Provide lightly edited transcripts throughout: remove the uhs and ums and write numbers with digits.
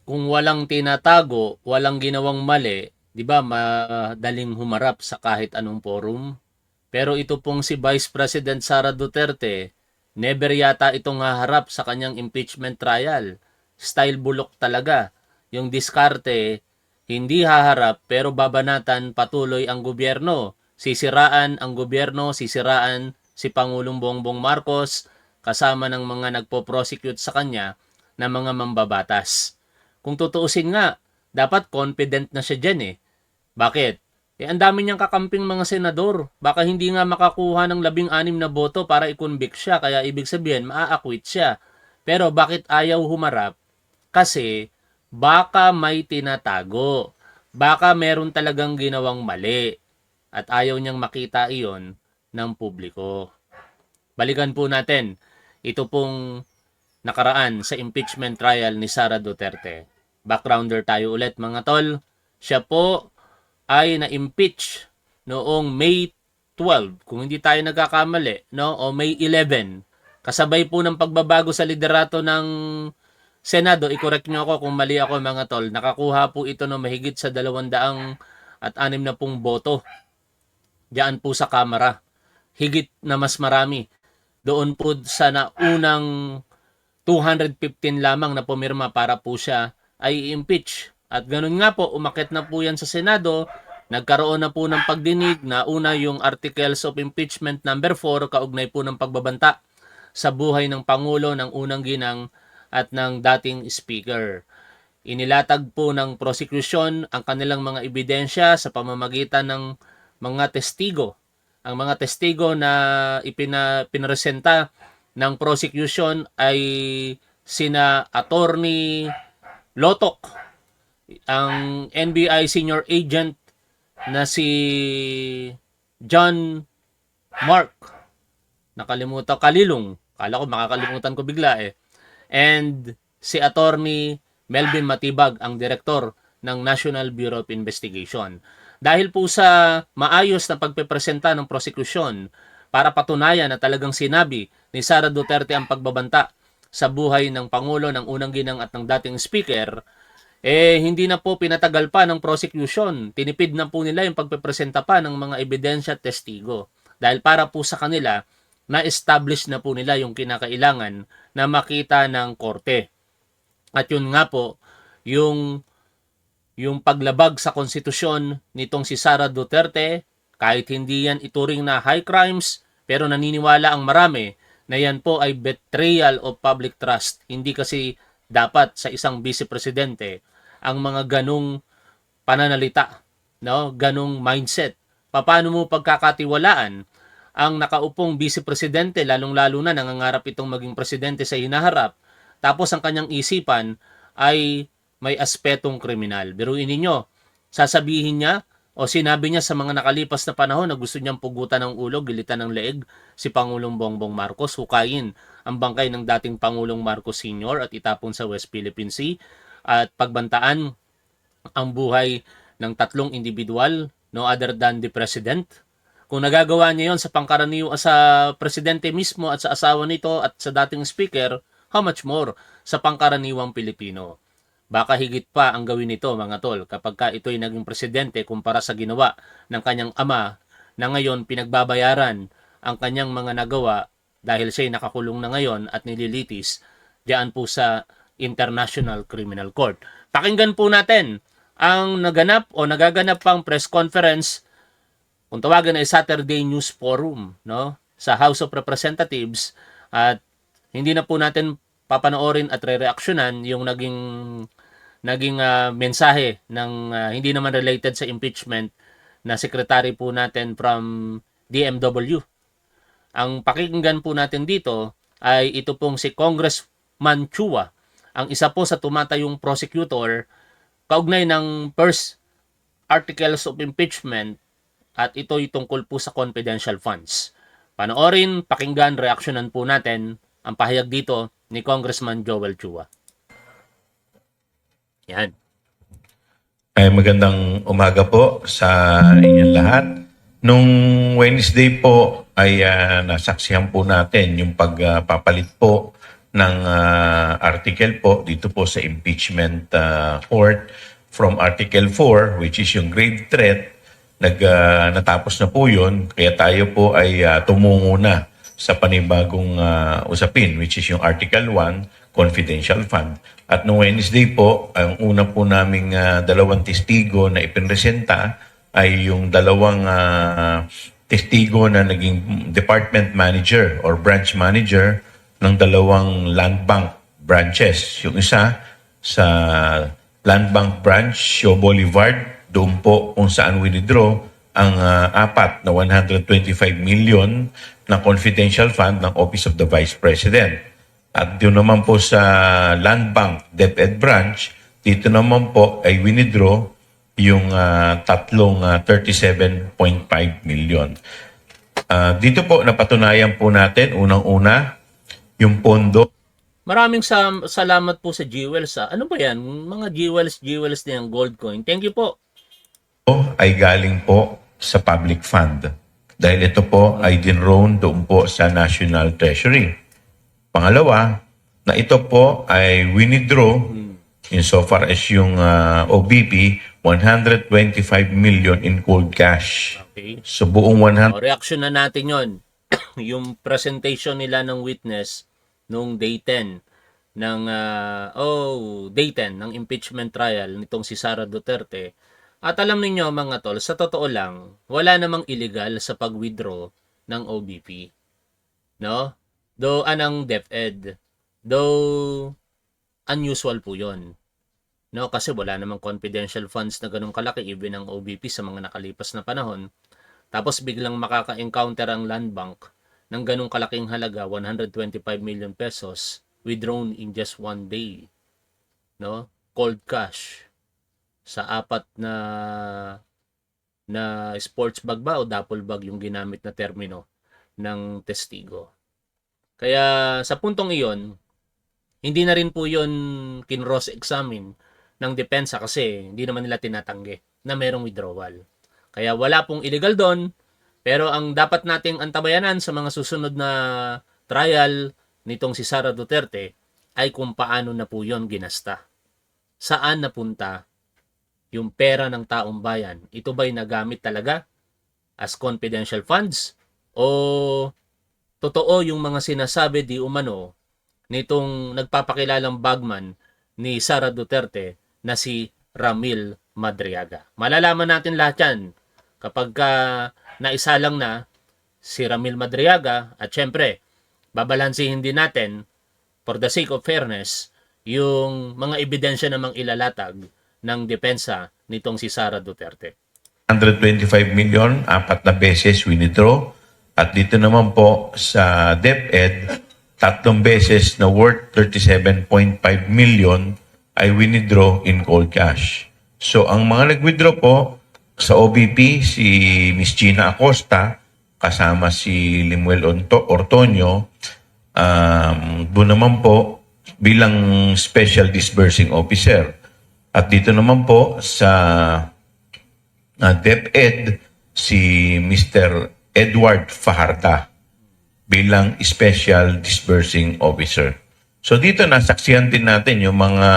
kung walang tinatago, walang ginawang mali, 'di ba, madaling humarap sa kahit anong forum. Pero ito pong si Vice President Sara Duterte, never yata itong haharap sa kanyang impeachment trial. Style bulok talaga. Yung diskarte, hindi haharap pero babanatan patuloy ang gobyerno. Sisiraan ang gobyerno, sisiraan si Pangulong Bongbong Marcos kasama ng mga nagpo-prosecute sa kanya na mga mambabatas. Kung tutuusin nga, dapat confident na siya dyan eh. Bakit? Eh, ang dami niyang kakamping mga senador. Baka hindi nga makakuha ng 16 na boto para i-convict siya. Kaya ibig sabihin, maa-acquit siya. Pero bakit ayaw humarap? Kasi baka may tinatago. Baka meron talagang ginawang mali. At ayaw niyang makita iyon ng publiko. Balikan po natin. Ito pong nakaraan sa impeachment trial ni Sara Duterte. Backgrounder tayo ulit mga tol. Siya po ay na-impeach noong May 12, kung hindi tayo nagkakamali, no? O May 11. Kasabay po ng pagbabago sa liderato ng Senado, i-correct nyo ako kung mali ako mga tol, nakakuha po ito ng mahigit sa 260 boto diyan po sa Kamara. Higit na mas marami. Doon po sa naunang 215 lamang na pumirma para po siya ay i-impeach. At ganun nga po, umakit na po yan sa Senado, nagkaroon na po ng pagdinig na una yung Articles of Impeachment number 4 kaugnay po ng pagbabanta sa buhay ng Pangulo, ng unang ginang at ng dating Speaker. Inilatag po ng prosecution ang kanilang mga ebidensya sa pamamagitan ng mga testigo. Ang mga testigo na pinaresenta ng prosecution ay sina Attorney Lotok, ang NBI senior agent na si John Mark, nakalimutan, Kalilong, kala ko makakalimutan ko bigla eh, and si Attorney Melvin Matibag, ang direktor ng National Bureau of Investigation. Dahil po sa maayos na pagpepresenta ng prosecution para patunayan na talagang sinabi ni Sara Duterte ang pagbabanta sa buhay ng Pangulo, ng unang ginang at ng dating Speaker, eh hindi na po pinatagal pa ng prosecution. Tinipid na po nila yung pagpepresenta pa ng mga ebidensya at testigo. Dahil para po sa kanila, na-establish na po nila yung kinakailangan na makita ng korte. At yun nga po, yung paglabag sa konstitusyon nitong si Sara Duterte, kahit hindi yan ituring na high crimes, pero naniniwala ang marami na yan po ay betrayal of public trust. Hindi kasi dapat sa isang vice-presidente ang mga ganong pananalita, no? Ganong mindset. Paano mo pagkakatiwalaan ang nakaupong vice-presidente, lalong-lalo na nangangarap itong maging presidente sa hinaharap, tapos ang kanyang isipan ay may aspetong kriminal. Biruin ninyo, sasabihin niya o sinabi niya sa mga nakalipas na panahon na gusto niyang pugutan ng ulo, gilitan ng leeg si Pangulong Bongbong Marcos, hukayin ang bangkay ng dating Pangulong Marcos Sr. at itapon sa West Philippine Sea at pagbantaan ang buhay ng tatlong individual, no other than the President. Kung nagagawa niya yon sa sa presidente mismo at sa asawa nito at sa dating speaker, how much more sa pangkaraniwang Pilipino? Baka higit pa ang gawin nito mga tol kapag ka ito'y naging presidente kumpara sa ginawa ng kanyang ama na ngayon pinagbabayaran ang kanyang mga nagawa dahil siya'y nakakulong na ngayon at nililitis diyan po sa International Criminal Court. Pakinggan po natin ang naganap o nagaganap pang press conference, kung tawagan ay Saturday News Forum, no, sa House of Representatives, at hindi na po natin papanoorin at re-reaksyonan yung naging mensahe ng hindi naman related sa impeachment na secretary po natin from DMW. Ang pakinggan po natin dito ay ito pong si Congressman Chua, ang isa po sa tumatayong prosecutor kaugnay ng first articles of impeachment, at ito'y tungkol po sa confidential funds. Panoorin, pakinggan, reaksyonan po natin ang pahayag dito ni Congressman Joel Chua. Yan. Ay magandang umaga po sa inyong lahat. Nung Wednesday po ay nasaksihan po natin yung pagpapalit po ng article po dito po sa impeachment court from Article 4, which is yung grave threat. Natapos na po yun, kaya tayo po ay tumungo na sa panibagong usapin, which is yung Article 1, confidential fund. At noong Wednesday po, ang una po naming dalawang testigo na ipinresenta ay yung dalawang testigo na naging department manager or branch manager ng dalawang land bank branches. Yung isa sa land bank branch, Shaw Boulevard, doon po kung saan winidraw ang apat na 125 million na confidential fund ng Office of the Vice President. At doon naman po sa land bank DepEd branch, dito naman po ay winidraw yung tatlong 37.5 million. Dito po napatunayan po natin unang-una yung pondo. Maraming salamat po sa Jewels. Ano ba yan? Mga Jewels na yung gold coin. Thank you po. Ay galing po sa public fund. Dahil ito po ay dinrown doon po sa National Treasury. Pangalawa, na ito po ay winidraw insofar as yung OBP, 125 million in cold cash. Okay. So buong 100 Reaction na natin yon. Yung presentation nila ng witness nung day 10 ng day 10 ng impeachment trial nitong si Sara Duterte. At alam niyo mga tol, sa totoo lang, wala namang illegal sa pag-withdraw ng OBP. No? Though anang DepEd, though unusual po 'yon. No, kasi wala namang confidential funds na ganun kalaki even ang OBP sa mga nakalipas na panahon. Tapos biglang makaka-encounter ang land bank ng ganung kalaking halaga, 125 million pesos, withdrawn in just one day. No? Cold cash. Sa apat na sports bag ba o duffel bag yung ginamit na termino ng testigo. Kaya sa puntong iyon, hindi na rin po yun kinross-examine ng depensa kasi hindi naman nila tinatanggi na merong withdrawal. Kaya wala pong illegal doon, pero ang dapat nating antabayanan sa mga susunod na trial nitong si Sara Duterte ay kung paano na po yon ginasta. Saan napunta yung pera ng taong bayan? Ito ba'y nagamit talaga as confidential funds? O totoo yung mga sinasabi di umano nitong nagpapakilalang bagman ni Sara Duterte na si Ramil Madriaga? Malalaman natin lahat yan kapag naisalang na si Ramil Madriaga at syempre babalansihin din natin for the sake of fairness yung mga ebidensya namang ilalatag ng depensa nitong si Sara Duterte. 125 million, apat na beses winidraw. At dito naman po sa DepEd, 3 beses na worth 37.5 million ay winidraw in cold cash. So ang mga nag-withdraw po sa OBP, si Miss Gina Acosta, kasama si Limuel Ortonio, doon naman po bilang Special Disbursing Officer. At dito naman po sa DepEd, si Mr. Edward Fajarda bilang Special Disbursing Officer. So dito nasaksihan din natin yung mga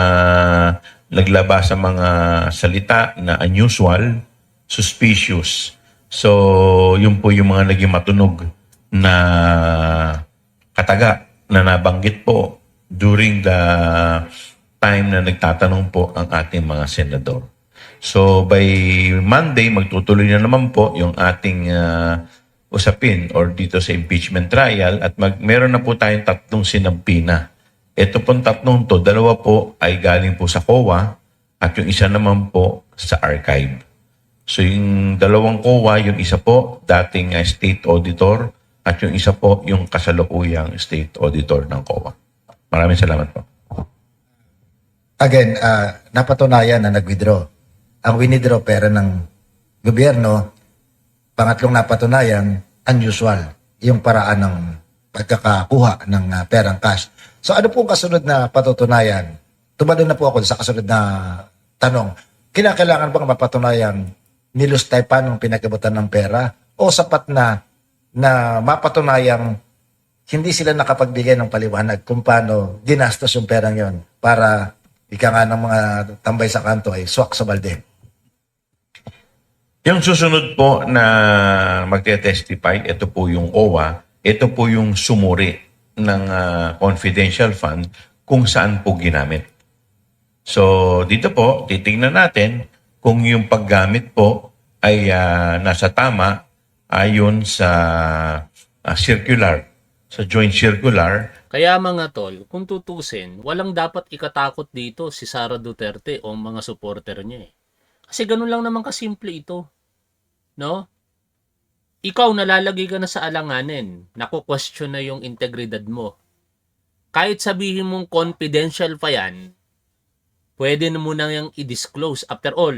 naglabas sa mga salita na unusual, suspicious. So yun po yung mga naging matunog na kataga na nabanggit po during the time na nagtatanong po ang ating mga senador. So by Monday, magtutuloy na naman po yung ating usapin or dito sa impeachment trial at meron na po tayong 3 sinampina. Ito pong 3 to, 2 po ay galing po sa COA at yung isa naman po sa archive. So yung 2 COA, yung isa po dating state auditor at yung isa po yung kasalukuyang state auditor ng COA. Maraming salamat po. Again, napatunayan na nag-withdraw. Ang winidraw pera ng gobyerno. Pangatlong napatunayan, unusual, yung paraan ng pagkakakuha ng perang cash. So ano po ang kasunod na patutunayan? Tumalon na po ako sa kasunod na tanong. Kinakailangan bang mapatunayan nilustay pa nung pinagkabutan ng pera? O sapat na mapatunayang hindi sila nakapagbigay ng paliwanag kung paano ginastos yung perang yon para ika nga ng mga tambay sa kanto ay swak sa balde. Yung susunod po na magte-testify, ito po yung OWA, ito po yung sumuri ng confidential fund kung saan po ginamit. So, dito po, titingnan natin kung yung paggamit po ay nasa tama ayon sa circular, sa joint circular. Kaya mga tol, kung tutusin, walang dapat ikatakot dito si Sara Duterte o mga supporter niya eh. Kasi ganun lang naman kasimple ito. No? Ikaw nalalagay ka na sa alanganin. Nako-question na yung integridad mo. Kahit sabihin mong confidential pa yan, pwede na mo na yung i-disclose. After all,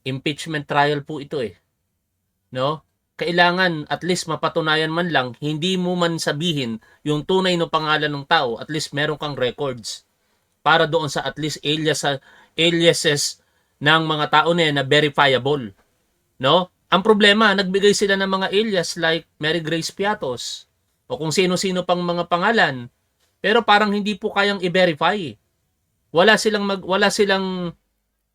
impeachment trial po ito eh. No? Kailangan at least mapatunayan man lang, hindi mo man sabihin yung tunay na pangalan ng tao, at least meron kang records para doon sa at least aliases ng mga tao na yan na verifiable. No? Ang problema, nagbigay sila ng mga alias like Mary Grace Piatos o kung sino-sino pang mga pangalan, pero parang hindi po kayang i-verify. Wala silang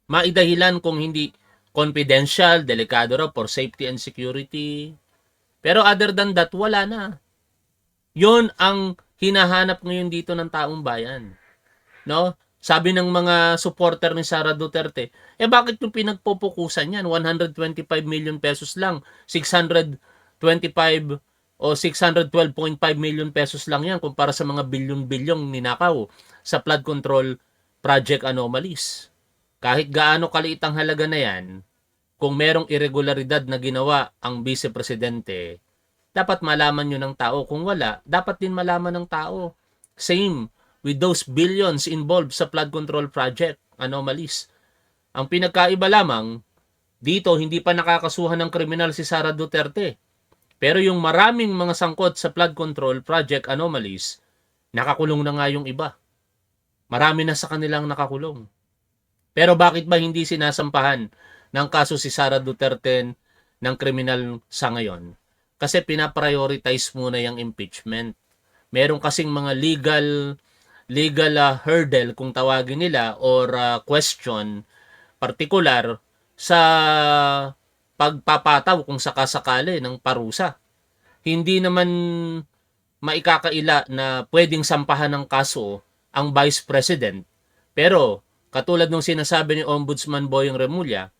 maidahilan kung hindi confidential, delikado raw for safety and security. Pero other than that, wala na. Yon ang hinahanap ngayon dito ng taong bayan. No? Sabi ng mga supporter ni Sara Duterte, bakit yung pinagpupukusan yan? 125 million pesos lang. 625 o 612.5 million pesos lang yan kumpara sa mga bilyon-bilyong ninakaw sa flood control project anomalies. Kahit gaano kaliit ang halaga na yan, kung merong irregularidad na ginawa ang Vice Presidente, dapat malaman nyo ng tao. Kung wala, dapat din malaman ng tao. Same with those billions involved sa flood control project anomalies. Ang pinagkaiba lamang, dito hindi pa nakakasuhan ng kriminal si Sara Duterte. Pero yung maraming mga sangkot sa flood control project anomalies, nakakulong na nga yung iba. Marami na sa kanilang nakakulong. Pero bakit ba hindi sinasampahan ng kaso si Sara Duterte ng kriminal sa ngayon? Kasi pinaprioritize muna yung impeachment. Meron kasing mga legal hurdle kung tawagin nila or question particular sa pagpapataw kung sakasakali ng parusa. Hindi naman maikakaila na pwedeng sampahan ng kaso ang Vice President. Pero katulad ng sinasabi ni Ombudsman Boyong Remulla,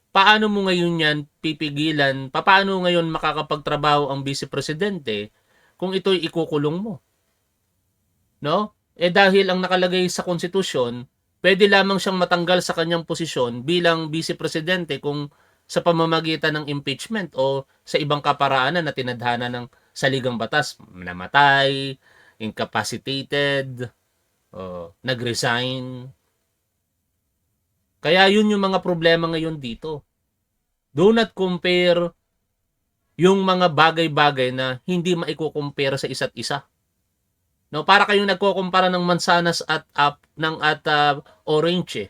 paano mo ngayon yan pipigilan, paano ngayon makakapagtrabaho ang Vice Presidente kung ito'y ikukulong mo? No? Dahil ang nakalagay sa konstitusyon, pwede lamang siyang matanggal sa kanyang posisyon bilang Vice Presidente kung sa pamamagitan ng impeachment o sa ibang kaparaanan na tinadhana ng saligang batas, namatay, incapacitated, nag-resign. Kaya yun yung mga problema ngayon dito. Do not compare yung mga bagay-bagay na hindi maikukumpara sa isa't isa. No, para kayong nagkukumpara ng mansanas at orange eh.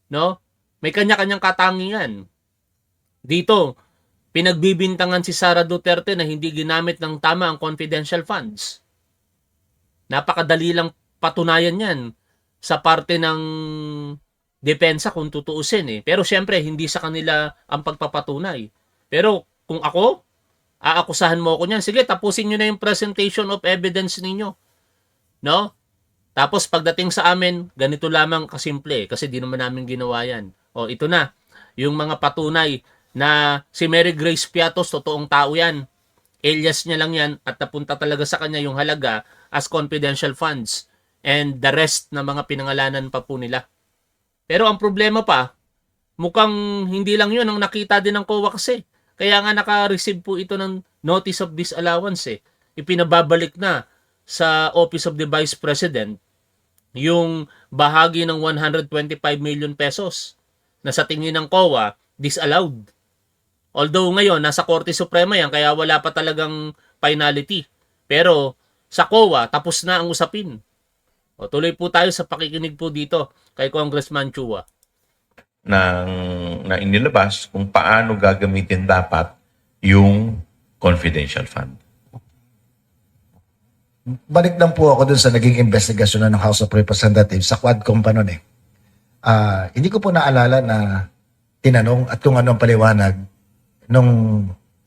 No? May kanya-kanyang katangian. Dito, pinagbibintangan si Sara Duterte na hindi ginamit ng tama ang confidential funds. Napakadali lang patunayan yan sa parte ng depensa kung tutuusin eh. Pero syempre, hindi sa kanila ang pagpapatunay. Pero kung ako, aakusahan mo ako niyan, sige, tapusin nyo na yung presentation of evidence ninyo. No? Tapos pagdating sa amin, ganito lamang kasimple kasi di naman namin ginawa yan. O ito na, yung mga patunay na si Mary Grace Piatos, totoong tao yan. Alias niya lang yan at napunta talaga sa kanya yung halaga as confidential funds and the rest na mga pinangalanan pa po nila. Pero ang problema pa, mukhang hindi lang yun ang nakita din ng COA kasi. Kaya nga naka-receive po ito ng notice of disallowance eh. Ipinababalik na sa Office of the Vice President yung bahagi ng 125 million pesos na sa tingin ng COA disallowed. Although ngayon nasa Korte Suprema yan kaya wala pa talagang finality. Pero sa COA tapos na ang usapin. O tuloy po tayo sa pakikinig po dito kay Congressman Chua. Na inilabas kung paano gagamitin dapat yung confidential fund. balik lang po ako dun sa naging investigasyon ng House of Representatives sa Quadcom pa nun eh. Hindi ko po naalala na tinanong at kung ano ang paliwanag nung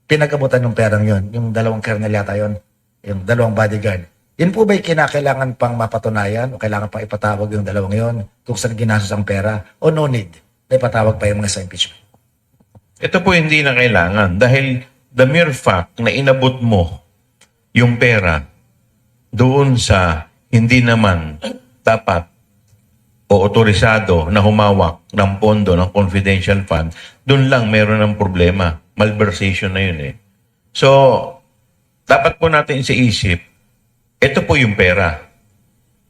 pinag-abutan ng perang yon, yung dalawang colonel yata yon, yung dalawang bodyguard. Yun po ba'y kinakailangan pang mapatunayan o kailangan pang ipatawag yung dalawang yon kung saan ginastos ang pera o no need na ipatawag pa yung mga sa impeachment? Ito po hindi na kailangan dahil the mere fact na inabot mo yung pera doon sa hindi naman dapat o otorisado na humawak ng pondo ng confidential fund, doon lang meron ng problema. Malversation na yun eh. So, dapat po natin isip, ito po yung pera.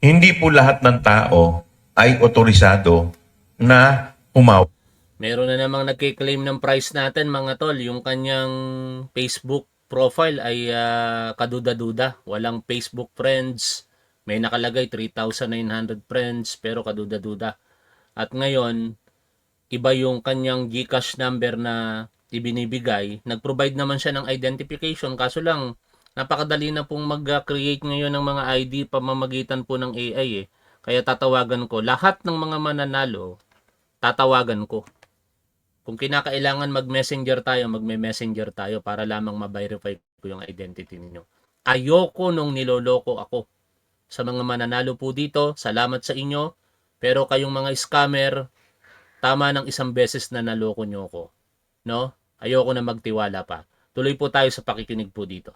Hindi po lahat ng tao ay otorisado na humawak. Meron na namang nagkiklaim ng price natin mga tol. Yung kanyang Facebook profile ay kaduda-duda. Walang Facebook friends. May nakalagay 3,900 friends pero kaduda-duda. At ngayon, iba yung kanyang GCash number na ibinibigay. Nag-provide naman siya ng identification. Kaso lang, napakadali na pong mag-create ngayon ng mga ID pamamagitan po ng AI eh. Kaya tatawagan ko. Lahat ng mga mananalo, tatawagan ko. Kung kinakailangan mag-messenger tayo, magme-messenger tayo para lamang ma-verify ko yung identity ninyo. Ayoko nung niloloko ako. Sa mga mananalo po dito, salamat sa inyo. Pero kayong mga scammer, tama ng isang beses na naloko nyo ko. No? Ayoko na magtiwala pa. Tuloy po tayo sa pakikinig po dito.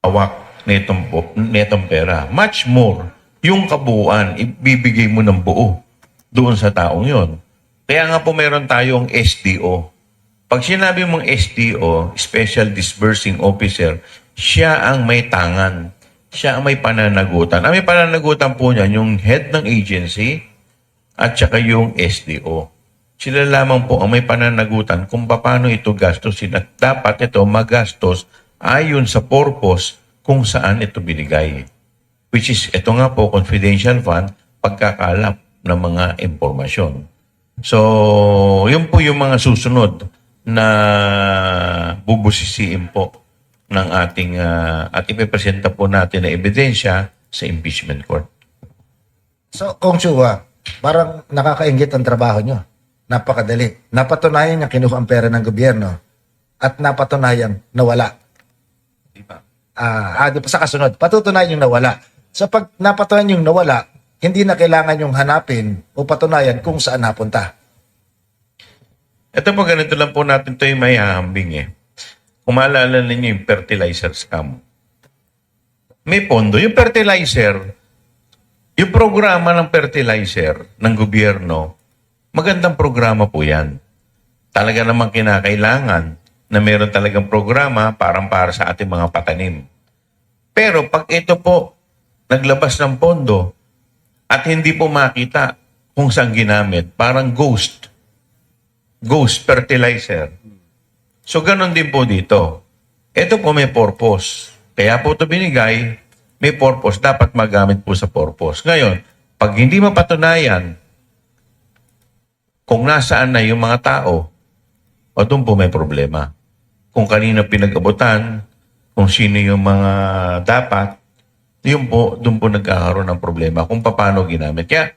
Hawak netong pera. Much more, yung kabuuan, ibibigay mo ng buo doon sa taong yon. Kaya nga po meron tayong SDO. Pag sinabi mong SDO, Special Disbursing Officer, siya ang may tangan. Siya ang may pananagutan. Ang may pananagutan po niyan, yung head ng agency at saka yung SDO. Sila lamang po ang may pananagutan kung paano ito gastusin at dapat ito magastos ayon sa purpose kung saan ito binigay. Which is, ito nga po, confidential fund, pagkakalap ng mga impormasyon. So, yun po yung mga susunod na bubusisiin po ng ating, at ipipresenta po natin na ebidensya sa impeachment court. So, Kong Chua, parang nakakaingit ang trabaho nyo. Napakadali. Napatunayan niya kinuha ang pera ng gobyerno at napatunayan na wala. Di ba? Di pa sa kasunod, patutunayan yung nawala. So pag napatunayan yung nawala, hindi na kailangan yung hanapin o patunayan kung saan napunta. Ito po, ganito lang po natin ito yung may hahambing eh. Kung maalala ninyo yung fertilizer scam. May pondo. Yung fertilizer, yung programa ng fertilizer ng gobyerno, magandang programa po yan. Talaga namang kinakailangan na meron talagang programa para sa ating mga patanim. Pero pag ito po naglabas ng pondo at hindi po makita kung saan ginamit, parang ghost fertilizer. So ganun din po dito. Ito po may purpose. Kaya po ito binigay, may purpose, dapat magamit po sa purpose. Ngayon, pag hindi mapatunayan kung nasaan na yung mga tao, o doon po may problema. Kung kanino pinag-abutan, kung sino yung mga dapat, yun po, doon po nagkakaroon ng problema kung paano ginamit. Kaya,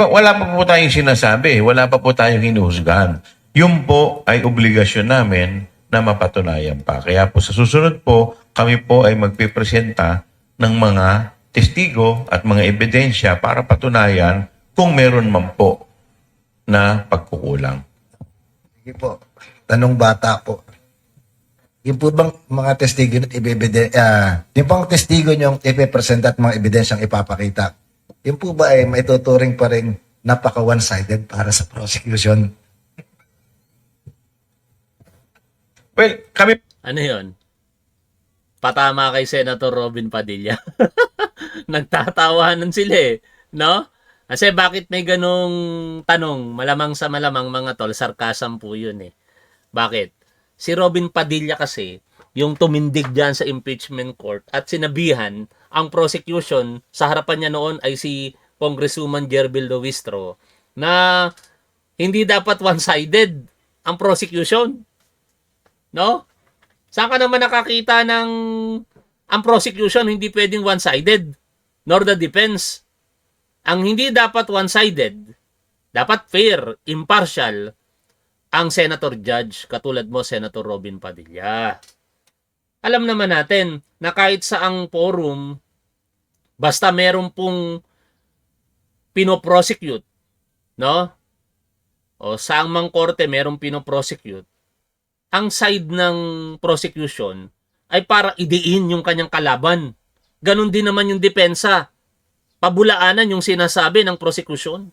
wala pa po tayong sinasabi, wala pa po tayong hinuhusgahan. Yun po ay obligasyon namin na mapatunayan pa. Kaya po sa susunod po, kami po ay magpipresenta ng mga testigo at mga ebidensya para patunayan kung meron man po na pagkukulang. Sige po. Tanong bata po. Yung po bang mga testigo at yung pang testigo nyo ipipresent at mga ebidensyang ipapakita, yung po ba ay maituturing pa rin napaka one-sided para sa prosecution? Well, kami Ano yun? Patama kay Senator Robin Padilla. Nagtatawanan sila eh. No? Kasi bakit may ganong tanong? Malamang sa malamang mga tol, sarcasm po yun eh. Bakit? Si Robin Padilla kasi, yung tumindig dyan sa impeachment court at sinabihan, ang prosecution sa harapan niya noon ay si Congresswoman Gerbel Lovistro na hindi dapat one-sided ang prosecution. No? Saan ka naman nakakita ng ang prosecution hindi pwedeng one-sided, nor the defense. Ang hindi dapat one-sided, dapat fair, impartial, ang senator judge, katulad mo, Senator Robin Padilla. Alam naman natin na kahit saang forum, basta meron pong pinoprosecute, no? O saang mang korte merong pinoprosecute, ang side ng prosecution ay para idiin yung kanyang kalaban. Ganon din naman yung depensa. Pabulaanan yung sinasabi ng prosecution.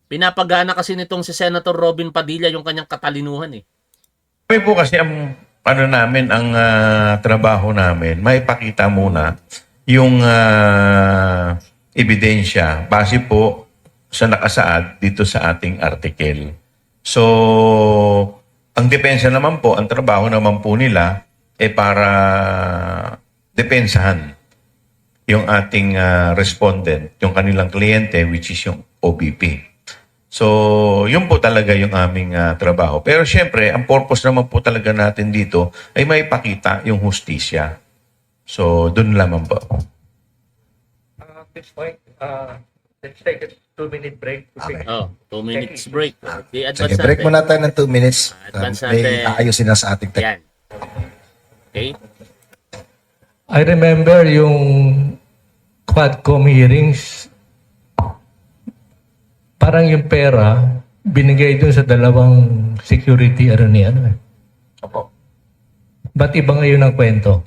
Pinapagana kasi nitong si Senator Robin Padilla yung kanyang katalinuhan eh. Kami po kasi ang namin, ang trabaho namin, maipakita muna yung ebidensya base po sa nakasaad dito sa ating article. So, ang depensa naman po, ang trabaho naman po nila para depensahan yung ating respondent, yung kanilang kliyente, which is yung OBP. So, yun po talaga yung aming trabaho. Pero syempre, ang purpose naman po talaga natin dito ay maipakita yung hustisya. So, dun lamang po. At this point, let's take a 2-minute break. Okay. Oh, 2 minutes break. Di-advance Sige, break natin. muna tayo ng 2 minutes. Advance May natin. aayusin na sa ating tech. Yan. Okay? I remember yung Quadcom hearings, parang yung pera binigay dun sa dalawang security Opo. Ba't iba ngayon ang kwento?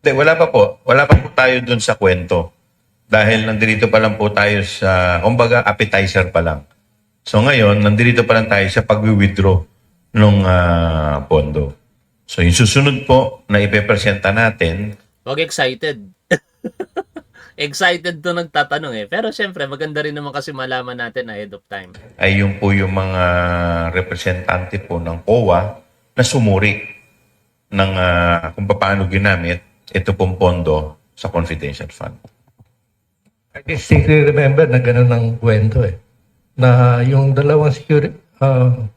Hindi, wala pa po. Wala pa po tayo dun sa kwento. Dahil nandito pa lang po tayo sa, kumbaga, appetizer pa lang. So ngayon, nandito pa lang tayo sa pag-withdraw ng pondo. So yung susunod po na ipepresenta natin, Huwag excited. Excited to nagtatanong eh. Pero syempre, maganda rin naman kasi malaman natin ahead of time. ay yung po yung mga representante po ng COA na sumuri ng kung paano ginamit ito pong pondo sa confidential fund. I distinctly remember na gano'n ang kwento eh. Na yung dalawang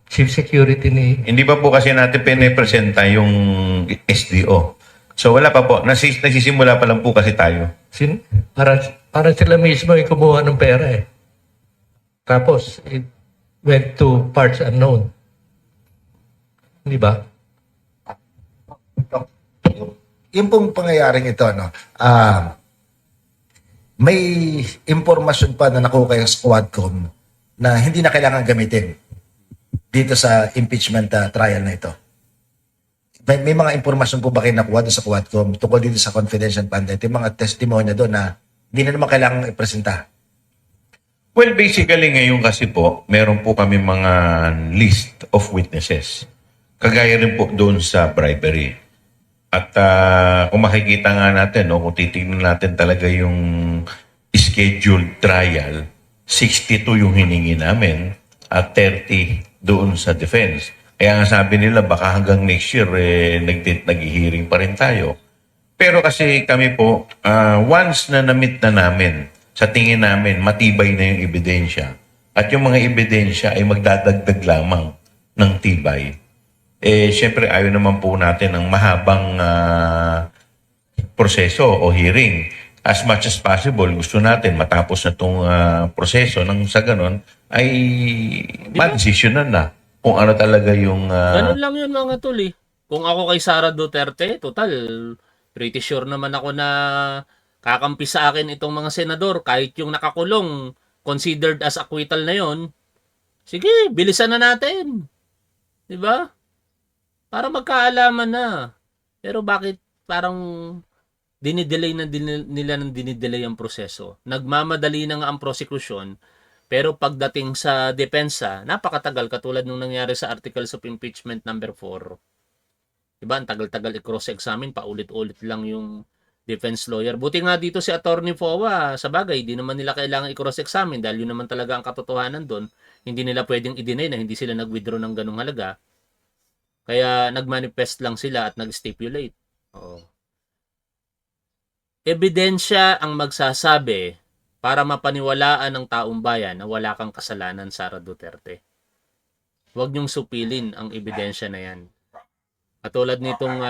chief security ni... Hindi pa po kasi natin pinipresenta yung SDO. So wala pa po. Nagsisimula pa lang po kasi tayo. Parang sila mismo yung kumuha ng pera eh. Tapos, it went to parts unknown. Di ba? Yung pong pangyayaring ito, no, may impormasyon pa na nakuha kayo sa Quadcom na hindi na kailangan gamitin dito sa impeachment trial na ito. May mga impormasyon po ba kayo nakuha doon sa Quadcom tungkol dito sa confidential fund? Ito yung mga testimonya doon na hindi na naman kailangan ipresenta. Well, basically ngayon kasi po, meron po kami mga list of witnesses. Kagaya rin po doon sa bribery. At kung makikita nga natin, no, kung titingnan natin talaga yung scheduled trial, 62 yung hiningi namin at 30 doon sa defense. Kaya nga sabi nila baka hanggang next year nag-hearing pa rin tayo. Pero kasi kami po, once na na-meet na namin, sa tingin namin matibay na yung ebidensya at yung mga ebidensya ay magdadagdag lamang ng tibay. Siyempre ayaw naman po natin ng mahabang proseso o hearing. As much as possible, gusto natin matapos na itong proseso nang sa ganon ay ma-decisionan na kung ano talaga yung... Ganun lang yun mga tol eh. Kung ako kay Sara Duterte, total, pretty sure naman ako na kakampi sa akin itong mga senador. Kahit yung nakakulong, considered as acquittal na yon. Sige, bilisan na natin. Diba? Para magkaalaman na. Pero bakit parang dinidelay na nila ng dinidelay ang proseso? Nagmamadali na nga ang prosecution, pero pagdating sa depensa, napakatagal katulad nung nangyari sa Articles of Impeachment number 4. Diba? Ang tagal-tagal i-cross-examine, paulit-ulit lang yung defense lawyer. Buti nga dito si Attorney Fowa, sa bagay, di naman nila kailangan i-cross-examine dahil yun naman talaga ang katotohanan doon. Hindi nila pwedeng i-deny na hindi sila nag-withdraw ng ganung halaga. Kaya nag-manifest lang sila at nag-stipulate. Oo. Ebidensya ang magsasabi para mapaniwalaan ng taong bayan na wala kang kasalanan, Sara Duterte. Huwag niyong supilin ang ebidensya na yan. Katulad nitong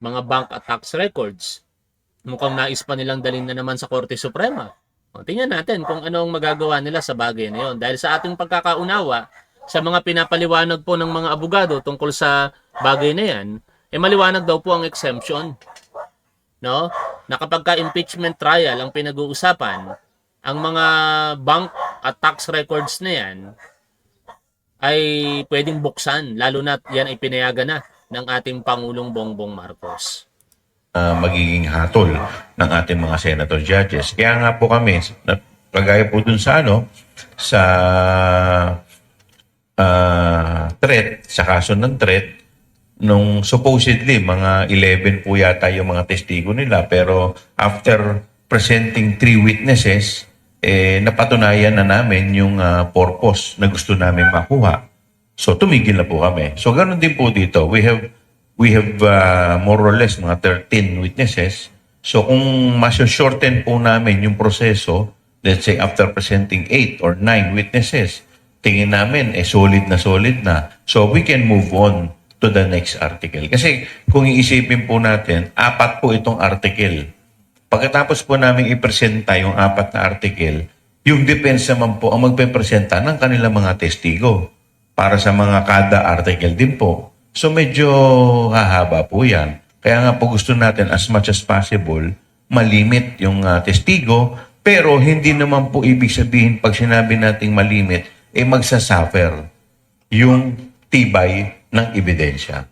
mga bank at tax records. Mukhang nais pa nilang dalhin na naman sa Korte Suprema. O, tingnan natin kung ano ang magagawa nila sa bagay na yon. Dahil sa ating pagkakaunawa, sa mga pinapaliwanag po ng mga abogado tungkol sa bagay na yan, maliwanag daw po ang exemption. No? Na kapag ka impeachment trial ang pinag-uusapan, ang mga bank at tax records na yan ay pwedeng buksan, lalo na yan ay pinayagan na ng ating Pangulong Bongbong Marcos. Magiging hatol ng ating mga senator judges. Kaya nga po kami, kagaya po dun sa sa threat, sa kaso ng threat, nung supposedly mga 11 po yata yung mga testigo nila, pero after presenting 3 witnesses, napatunayan na namin yung purpose na gusto namin makuha. So tumigil na po kami. So ganoon din po dito. We have more or less mga 13 witnesses. So kung mas-shorten po namin yung proseso, let's say after presenting 8 or 9 witnesses, tingin namin solid na. So we can move on to the next article. Kasi kung iisipin po natin, 4 po itong article. Pagkatapos po namin ipresenta yung 4 na article, yung defense naman po ang magpepresenta ng kanilang mga testigo para sa mga kada article din po. So medyo hahaba po yan. Kaya nga po gusto natin as much as possible malimit yung testigo, pero hindi naman po ibig sabihin pag sinabi nating malimit, magsasuffer yung tibay ng ebidensya.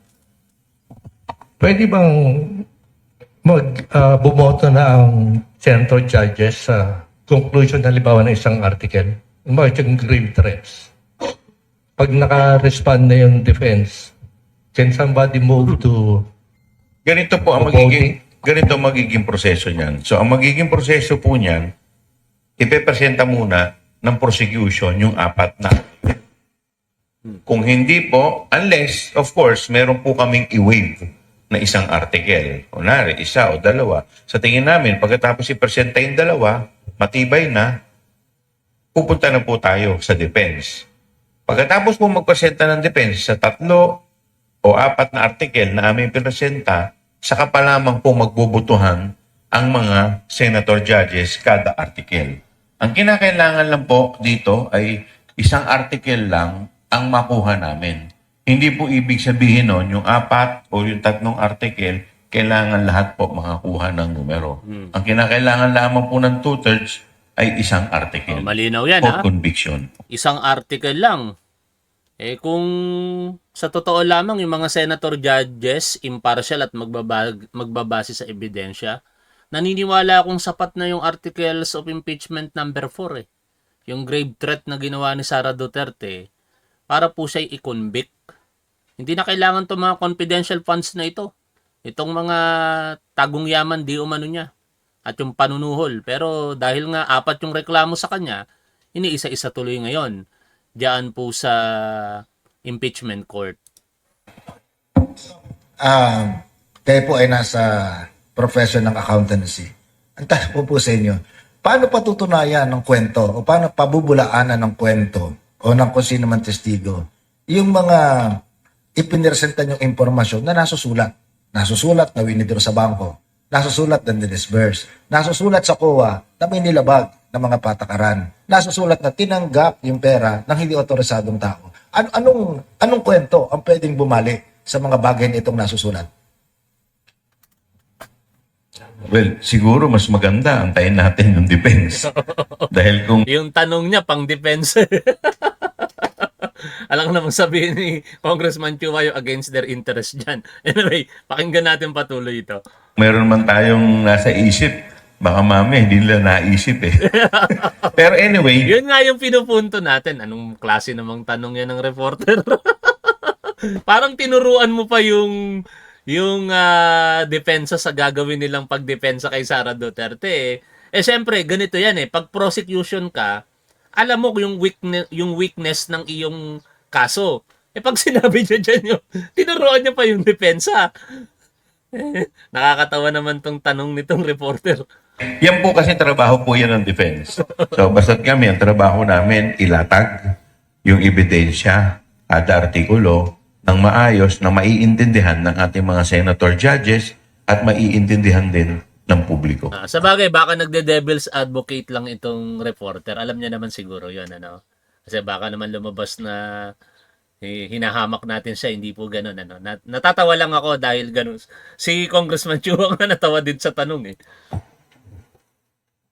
Pwede bang bumoto na ang senator judges sa conclusion halimbawa ng isang article? Yung grave threats. Pag naka-respond na yung defense, can somebody move to Ganito po ang magiging proseso niyan. So ang magiging proseso po niyan, ipepresenta muna ng prosecution yung 4 na. Kung hindi po, unless, of course, meron po kaming i-waive na isang article. Kunwari, 1 o 2. Sa tingin namin, pagkatapos ipresenta yung 2, matibay na, pupunta na po tayo sa defense. Pagkatapos po magpresenta ng defense sa 3 o 4 na article na aming pinresenta, saka pa lamang po magbubutuhan ang mga senator judges kada article. Ang kinakailangan lang po dito ay isang article lang ang makuha namin. Hindi po ibig sabihin nun, yung 4 o yung 3 article, kailangan lahat po makakuha ng numero. Ang kinakailangan lamang po ng 2/3 ay isang article. Malinaw yan, of conviction. Isang article lang. Kung sa totoo lamang yung mga senator judges impartial at magbabase sa ebidensya, naniniwala akong sapat na yung articles of impeachment number 4 Yung grave threat na ginawa ni Sara Duterte para po siya i-convict. Hindi na kailangan itong mga confidential funds na ito. Itong mga tagong yaman di umano niya. At yung panunuhol. Pero dahil nga 4 yung reklamo sa kanya, iniisa-isa tuloy ngayon. Diyan po sa impeachment court. Kayo po ay nasa profession ng accountancy. Ang tanong po sa inyo, paano patutunayan ng kwento o paano pabubulaanan ng kwento o ng kung sino man testigo yung mga ipinresenta yung impormasyon na nasusulat. Nasusulat na winidraw sa bangko. Nasusulat na disburse. Nasusulat sa COA na may nilabag ng mga patakaran. Nasusulat na tinanggap yung pera ng hindi otorisadong tao. Anong kwento ang pwedeng bumali sa mga bagay na itong nasusulat? Well, siguro mas maganda antayin natin yung defense. Dahil kung Yung tanong niya pang defense. Alam namang sabihin ni Congressman Chumayo against their interest dyan. Anyway, pakinggan natin patuloy ito. meron man tayong nasa isip, baka mami, hindi nila naisip eh. Pero anyway, Yun nga yung pinupunto natin. Anong klase namang tanong yan ng reporter? Parang tinuruan mo pa yung depensa sa gagawin nilang pagdepensa kay Sara Duterte. Siyempre, ganito yan Pag prosecution ka, alam mo yung weakness ng iyong kaso. Pag sinabi niya dyan tinuruan niya pa yung depensa. Nakakatawa naman tong tanong nitong reporter. yan po kasi trabaho po yan ng defense. So, basta't kami, ang trabaho namin, ilatag yung ebidensya, kada artikulo, ng maayos na maiintindihan ng ating mga senator judges at maiintindihan din ng publiko. Sa bagay, baka nagde-devil's advocate lang itong reporter. Alam niya naman siguro yun, ano? Kasi baka naman lumabas na hinahamak natin siya, hindi po ganun, ano? Natatawa lang ako dahil ganun. Si Congressman Chua nga natawa din sa tanong, eh.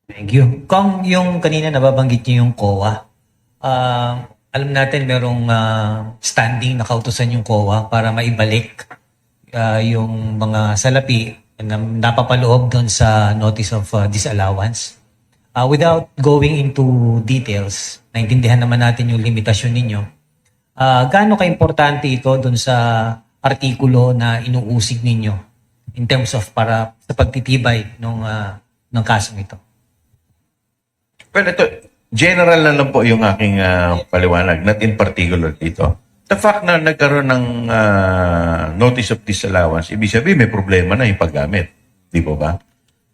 Thank you. Kung yung kanina nababanggit niyo yung COA, alam natin merong standing na kautusan yung COA para maibalik yung mga salapi na napapaloob doon sa notice of disallowance. Without going into details, naintindihan naman natin yung limitasyon ninyo. Gaano ka-importante ito doon sa artikulo na inuusig ninyo in terms of para sa pagtitibay ng kasong ito? Well, ito, general na lang po yung aking paliwanag, not in particular dito. The fact na nagkaroon ng notice of disallowance, ibig sabihin may problema na yung paggamit. Di po ba?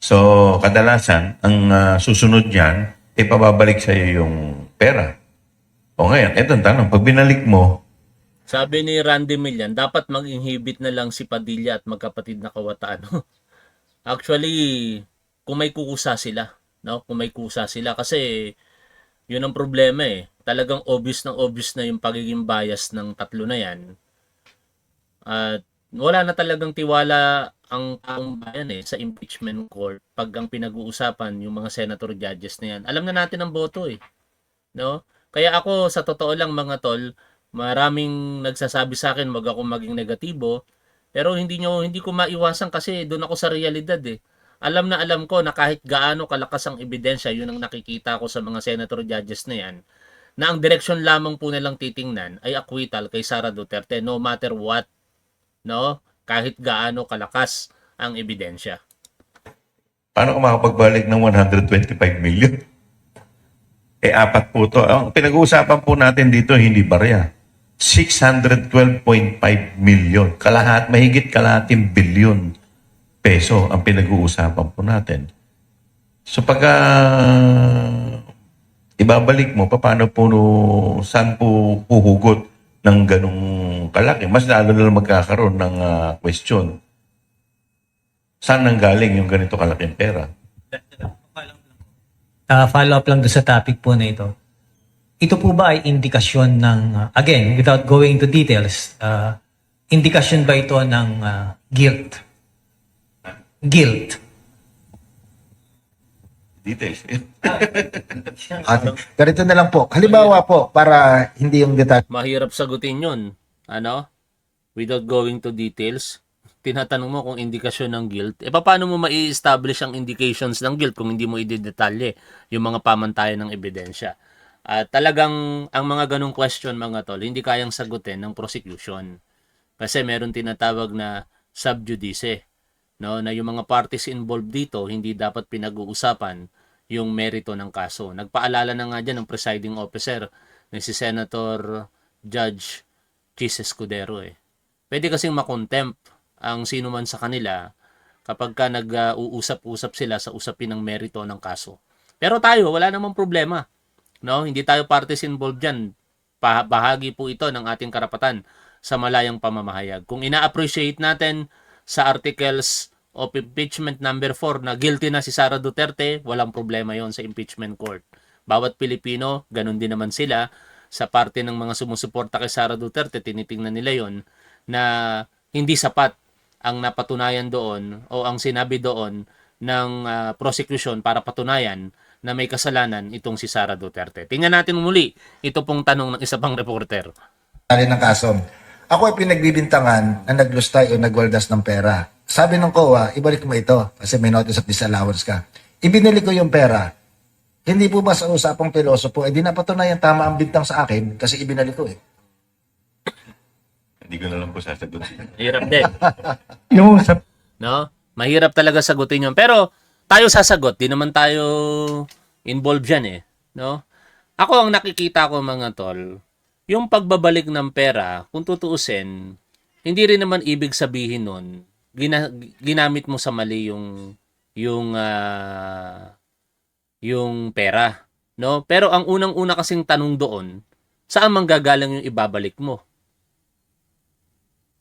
So, kadalasan, ang susunod niyan, ipababalik sa iyo yung pera. O ngayon, eto ang tanong, pag binalik mo, Sabi ni Randy Millan, dapat mag-inhibit na lang si Padilla at magkapatid na Kawataan. Actually, kung may kukusa sila, no? Kung may kusa sila kasi yun ang problema eh. Talagang obvious na yung pagiging bias ng tatlo na yan. At wala na talagang tiwala ang taong bayan eh sa impeachment court pag ang pinag-uusapan yung mga senator judges na yan. Alam na natin ang boto eh. No? Kaya ako sa totoo lang mga tol, maraming nagsasabi sa akin wag akong maging negatibo, pero hindi ko maiwasan kasi doon ako sa realidad eh. Alam na alam ko na kahit gaano kalakas ang ebidensya, yun ang nakikita ko sa mga senator judges na yan, na ang direksyon lamang po nilang titingnan ay acquittal kay Sara Duterte no matter what, no? Kahit gaano kalakas ang ebidensya. paano ka makapagbalik ng 125 million? Apat po to. Ang pinag-uusapan po natin dito, hindi barya. 612.5 million. Mahigit kalahating bilyon peso ang pinag-uusapan po natin. So pagka ibabalik mo, paano po, saan po huhugot ng ganong kalaki? Mas lalo na magkakaroon ng question. Saan nanggaling yung ganito kalaking pera? Follow up lang doon sa topic po na ito. Ito po ba ay indikasyon ng, again, without going into details, indikasyon ba ito ng guilt? Guilt. Details. At ganito na lang po. Halimbawa po, para hindi yung detalye Mahirap sagutin yun. Ano? Without going to details. Tinatanong mo kung indikasyon ng guilt. Paano mo mai-establish ang indications ng guilt kung hindi mo i-detalye yung mga pamantayan ng ebidensya? At talagang ang mga ganong question mga tol, hindi kayang sagutin ng prosecution. Kasi meron tinatawag na sub judice. No, na yung mga parties involved dito hindi dapat pinag-uusapan yung merito ng kaso. Nagpaalala na nga dyan ng presiding officer na si Senator Judge Chis Escudero eh. Pwede kasing makontempt ang sino man sa kanila kapag ka nag-uusap-usap sila sa usapin ng merito ng kaso. Pero tayo, wala namang problema. No, hindi tayo parties involved diyan. Bahagi po ito ng ating karapatan sa malayang pamamahayag. Kung ina-appreciate natin sa articles of impeachment number 4 na guilty na si Sara Duterte, walang problema yon sa impeachment court. Bawat Pilipino, ganun din naman sila. Sa parte ng mga sumusuporta kay Sara Duterte, tinitingnan nila yon na hindi sapat ang napatunayan doon o ang sinabi doon ng prosecution para patunayan na may kasalanan itong si Sara Duterte. Tingnan natin muli ito pong tanong ng isa pang reporter. ng kaso. Ako ay pinagbibintangan na naglustay o nagwaldas ng pera. Sabi ng COA, ibalik mo ito kasi may notice of disallowance ka. Ibinili ko yung pera. Hindi po ba sa usapang pilosopo, di napatunayan tama ang bintang sa akin kasi ibinalik ko eh. Hindi ko na lang po sasagutin. Hirap din. Yung sa No? Mahirap talaga sagutin yun. Pero tayo sasagot, di naman tayo involved dyan eh. No? Ako ang nakikita ko mga tol, yung pagbabalik ng pera, kung tutuusin, hindi rin naman ibig sabihin nun, ginamit mo sa mali yung pera. No? Pero ang unang-una kasing tanong doon, saan manggagaling yung ibabalik mo?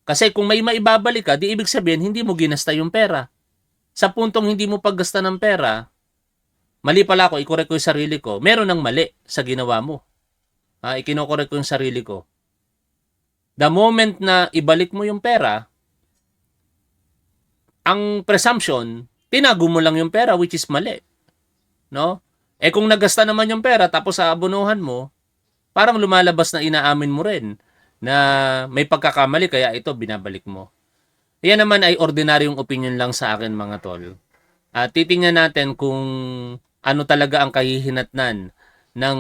Kasi kung may maibabalik ka, di ibig sabihin hindi mo ginasta yung pera. sa puntong hindi mo paggasta ng pera, mali pala ako, i-correct ko yung sarili ko, meron ng mali sa ginawa mo. Ikinokorek ko yung sarili ko. The moment na ibalik mo yung pera, ang presumption, tinago mo lang yung pera, which is mali. No? Kung nagasta naman yung pera tapos sa abonuhan mo, parang lumalabas na inaamin mo rin na may pagkakamali kaya ito binabalik mo. Yan naman ay ordinaryong opinion lang sa akin mga tol. Titingnan natin kung ano talaga ang kahihinatnan ng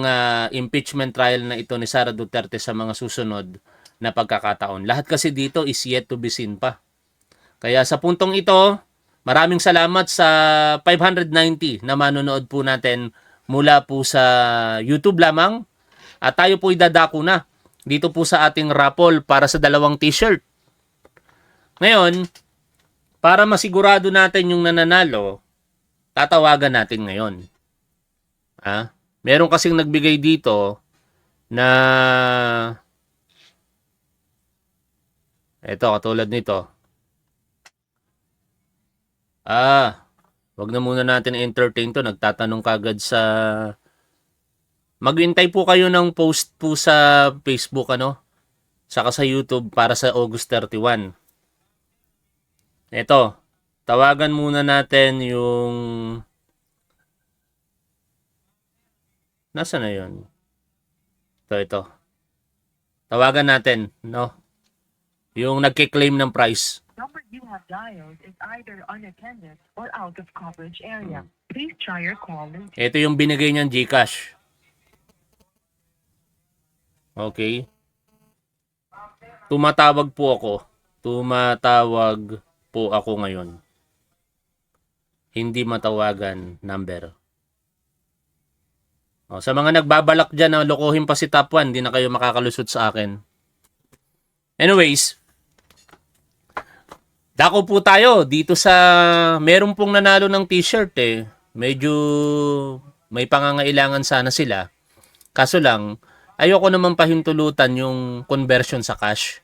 impeachment trial na ito ni Sara Duterte sa mga susunod na pagkakataon. Lahat kasi dito is yet to be seen pa. Kaya sa puntong ito, maraming salamat sa 590 na manonood po natin mula po sa YouTube lamang. At tayo po idadako na dito po sa ating raffle para sa 2 t-shirt. Ngayon, para masigurado natin yung nananalo, tatawagan natin ngayon. Meron kasing nagbigay dito na ito, katulad nito. Wag na muna natin entertain to. Nagtatanong kagad sa... Maghintay po kayo ng post po sa Facebook, saka sa YouTube para sa August 31. Ito, tawagan muna natin yung... Nasaan na yun? Ito. Tawagan natin, yung nagki-claim ng price. Number you have dialed is either unattended or out of coverage area. Please try your call later. Ito yung binigay niyang GCash. Okay. Tumatawag po ako ngayon. Hindi matawagan number. Sa mga nagbabalak dyan na lokohin pa si Top 1, hindi na kayo makakalusot sa akin. Anyways, dako po tayo dito sa meron pong nanalo ng t-shirt Medyo may pangangailangan sana sila. Kaso lang, ayoko naman pahintulutan yung conversion sa cash.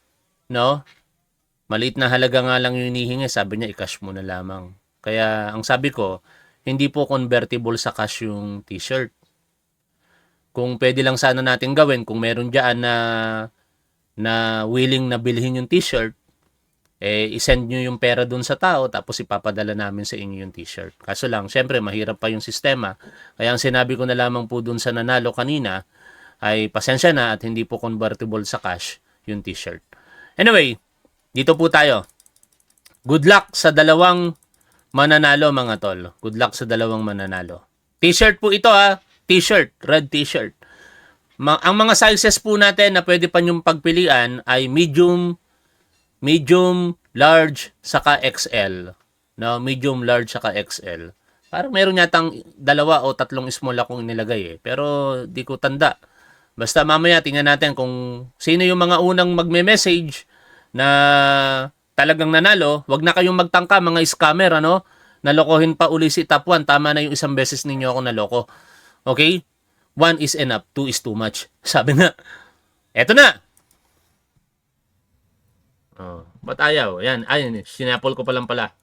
No? Maliit na halaga nga lang yung hinihingi. Sabi niya, i-cash mo na lamang. Kaya ang sabi ko, hindi po convertible sa cash yung t-shirt. Kung pwede lang sana natin gawin, kung meron dyan na willing na bilhin yung t-shirt, isend nyo yung pera dun sa tao tapos ipapadala namin sa inyo yung t-shirt. Kaso lang, syempre mahirap pa yung sistema. Kaya ang sinabi ko na lamang po dun sa nanalo kanina ay pasensya na at hindi po convertible sa cash yung t-shirt. Anyway, dito po tayo. Good luck sa 2 mananalo mga tol. Good luck sa 2 mananalo. T-shirt po ito T-shirt, red t-shirt. Ang mga sizes po natin na pwede pa nyong pagpilian ay medium, large, saka XL. No, medium, large, saka XL. Parang meron yatang 2 o 3 small akong inilagay pero di ko tanda. Basta mamaya tingnan natin kung sino yung mga unang magme-message na talagang nanalo. Wag na kayong magtangka mga scammer, Nalokohin pa uli si Top 1. Tama na yung isang beses ninyo ako naloko. Okay? 1 is enough, 2 is too much. Sabi nga. Eto na. Ba't ayaw? Yan, sinapol ko pa lang pala.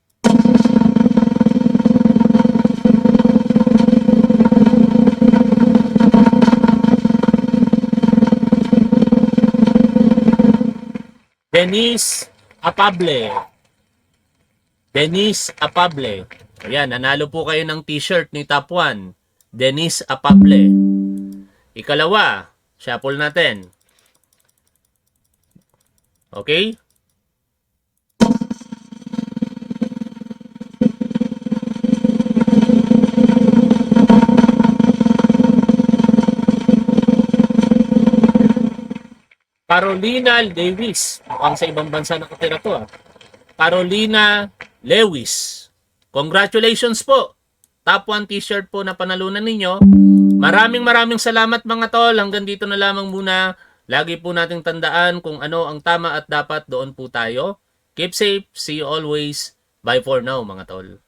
Denise Apable. Ayan, nanalo po kayo ng t-shirt ni Top 1. Denise Apable. Ikalawa, shuffle natin. Okay? Carolina Lewis. Mukhang sa ibang bansa nakatira to Carolina Lewis. Congratulations po. Top 1 t-shirt po na panalunan ninyo. Maraming salamat mga tol. Hanggang dito na lamang muna. Lagi po nating tandaan kung ano ang tama at dapat doon po tayo. Keep safe. See you always. Bye for now mga tol.